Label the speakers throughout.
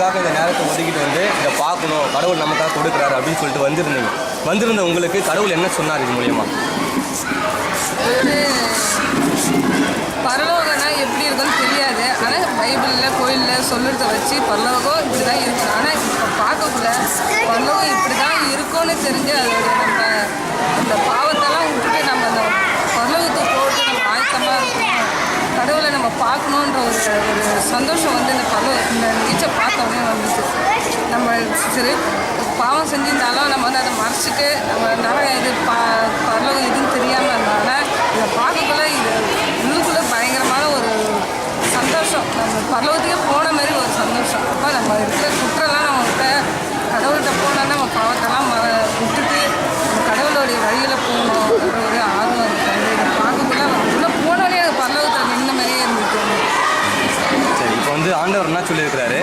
Speaker 1: கடவுளுக்காக இந்த நேரத்தை ஒதுக்கிட்டு வந்து இதை பார்க்கணும், கடவுள் நமக்காக கொடுக்குறாரு அப்படின்னு சொல்லிட்டு வந்திருந்த உங்களுக்கு கடவுள் என்ன சொன்னார் இது மூலியமா?
Speaker 2: பரலோகம்னா எப்படி இருக்குன்னு தெரியாது. ஆனால் பைபிளில் கோயிலில் சொல்லுறத வச்சு பரலோகம் இப்படி தான் இருக்கும். ஆனால் இப்போ பார்க்கக்குள்ள பரலோகம் இப்படி தான் இருக்கும்னு தெரிஞ்சு அதோட நம்ம அந்த பாவத்தெல்லாம் விட்டுட்டு நம்ம அந்த பரலோகத்துக்கு போட்டு நம்ம ஆயத்தமாக இருக்கணும், கடவுளை நம்ம பார்க்கணுன்ற ஒரு சந்தோஷம் வந்து இந்த நீச்சை பார்த்தோன்னே வந்துச்சு. நம்ம சரி பாவம் செஞ்சிருந்தாலும் நம்ம வந்து அதை மறைச்சிட்டு நம்ம நிறைய இது பரலோகம் இதுன்னு தெரியாமல் இருந்தாலும் இதை பார்க்கக்குள்ள இது உள்ளுக்குள்ளே பயங்கரமான ஒரு சந்தோஷம், நம்ம பரலோகத்துக்கே போன மாதிரி ஒரு சந்தோஷம். அப்போ நம்ம இருக்கிற குற்றம்லாம் நம்மகிட்ட கடவுள்கிட்ட போனோன்னா நம்ம பாவத்தெல்லாம் விட்டுட்டு நம்ம கடவுளுடைய வழியில் போகணும் ஒரு ஆர்வம் இருக்காது. இதை பார்க்கக்குள்ள உள்ளே போனோடனே அது பரலோகத்தில் நின்ன மாதிரியே இருந்துச்சு.
Speaker 1: சரி, இப்போ வந்து ஆண்டவர் என்ன சொல்லியிருக்கிறாரு,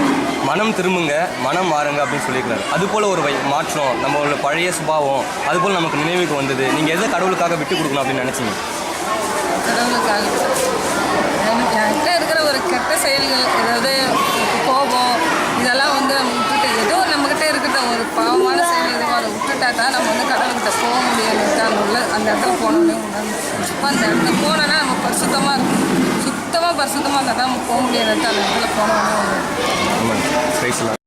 Speaker 1: மனம் திரும்புங்க, மனம் மாறுங்க அப்படின்னு சொல்லியிருக்கிறாரு. அதுபோல் ஒரு மாற்றம் நம்மளோட பழைய சுபாவம் அதுபோல் நமக்கு நினைவுக்கு வந்தது. நீங்கள் எதை கடவுளுக்காக விட்டு கொடுக்கணும் அப்படின்னு நினச்சிங்க?
Speaker 2: கடவுளுக்காக என்கிட்ட இருக்கிற ஒரு கெட்ட செயல்கள், ஏதாவது கோபம், இதெல்லாம் வந்து நம்ம விட்டுட்டு ஏதோ நம்மக்கிட்ட இருக்கிற ஒரு பாவமான செயல் எதுவும் அதை விட்டுட்டா தான் நம்ம வந்து கடவுள்கிட்ட போக முடியல. அந்த இடத்துல போனோன்னே உணர்ந்து இப்போ அந்த இடத்துல போனோன்னா நம்ம பரிசுத்தமாக இருக்கும், சுத்தமாக பரிசுத்தமாக இருந்தால் தான் நம்ம போக முடியாது. அந்த இடத்துல போனோன்னே